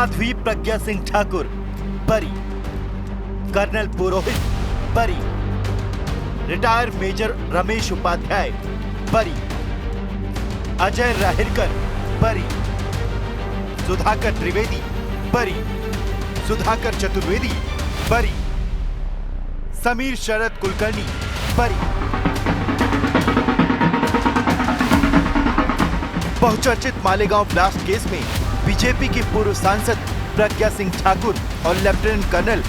साध्वी प्रज्ञा सिंह ठाकुर बरी, कर्नल पुरोहित बरी, retire major Ramesh Upadhyay बरी, अजय राहिरकर बरी, सुधाकर त्रिवेदी बरी, सुधाकर चतुर्वेदी बरी, समीर शरद कुलकर्णी बरी। बहुचर्चित मालेगांव ब्लास्ट केस में बीजेपी की पूर्व सांसद प्रज्ञा सिंह ठाकुर और लेफ्टिनेंट कर्नल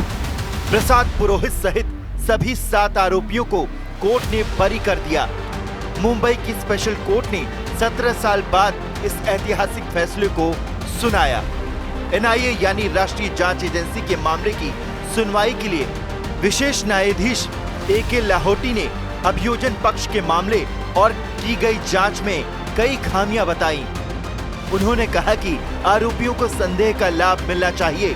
प्रसाद पुरोहित सहित सभी 7 आरोपियों को कोर्ट ने बरी कर दिया। मुंबई की स्पेशल कोर्ट ने 17 साल बाद इस ऐतिहासिक फैसले को सुनाया। एनआईए यानी राष्ट्रीय जांच एजेंसी के मामले की सुनवाई के लिए विशेष न्यायाधीश ए.के. लाहोटी ने अभियोजन पक्ष के मामले और की गई जांच में कई खामियां बताई। उन्होंने कहा कि आरोपियों को संदेह का लाभ मिलना चाहिए।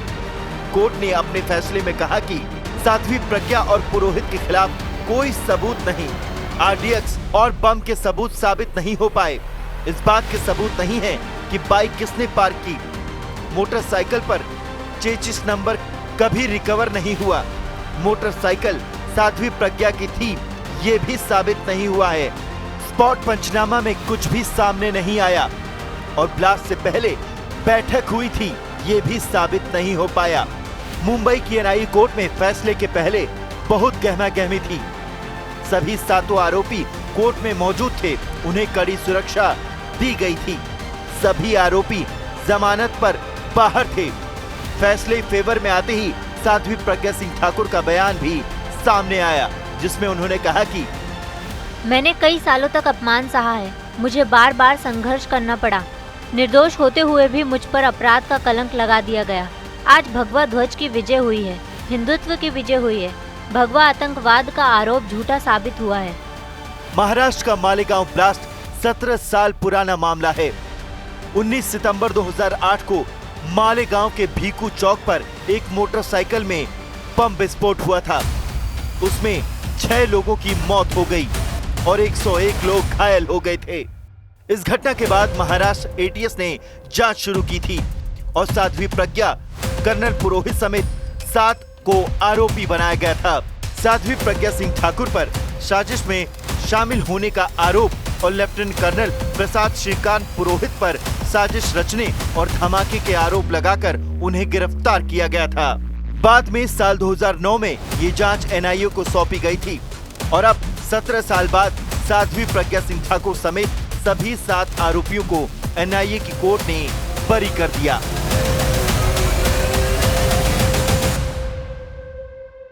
कोर्ट ने अपने फैसले में कहा कि साध्वी प्रज्ञा और पुरोहित के खिलाफ कोई सबूत नहीं, आरडीएक्स और बम के सबूत साबित नहीं हो पाए। इस बात के सबूत नहीं है कि बाइक किसने पार्क की। मोटरसाइकिल पर चेचिस नंबर कभी रिकवर नहीं हुआ। मोटरसाइकिल साध्वी प्रज्ञा की थी, ये भी साबित नहीं हुआ है। स्पॉट पंचनामा में कुछ भी सामने नहीं आया और ब्लास्ट से पहले बैठक हुई थी, ये भी साबित नहीं हो पाया। मुंबई की एनआईए कोर्ट में फैसले के पहले बहुत गहमा-गहमी थी। सभी 7 आरोपी कोर्ट में मौजूद थे, उन्हें कड़ी सुरक्षा दी गई थी। सभी आरोपी जमानत पर बाहर थे। फैसले फेवर में आते ही साध्वी प्रज्ञा सिंह ठाकुर का बयान भी सामने आया, जिसमें उन्होंने कहा कि मैंने कई सालों तक अपमान सहा है, मुझे बार बार संघर्ष करना पड़ा। निर्दोष होते हुए भी मुझ पर अपराध का कलंक लगा दिया गया। आज भगवा ध्वज की विजय हुई है, हिंदुत्व की विजय हुई है। भगवा आतंकवाद का आरोप झूठा साबित हुआ है। महाराष्ट्र का मालेगांव ब्लास्ट 17 साल पुराना मामला है। 19 सितंबर 2008 को मालेगांव के भीकू चौक पर एक मोटरसाइकिल में बम विस्फोट हुआ था। उसमें 6 लोगों की मौत हो गई और 101 लोग घायल हो गए थे। इस घटना के बाद महाराष्ट्र एटीएस ने जांच शुरू की थी और साध्वी प्रज्ञा, कर्नल पुरोहित समेत 7 को आरोपी बनाया गया था। साध्वी प्रज्ञा सिंह ठाकुर पर साजिश में शामिल होने का आरोप और लेफ्टिनेंट कर्नल प्रसाद श्रीकांत पुरोहित पर साजिश रचने और धमाके के आरोप लगाकर उन्हें गिरफ्तार किया गया था। बाद में साल 2009 में ये जांच एनआईए को सौंपी गई थी और अब 17 साल बाद साध्वी प्रज्ञा सिंह ठाकुर समेत सभी 7 आरोपियों को एनआईए की कोर्ट ने बरी कर दिया।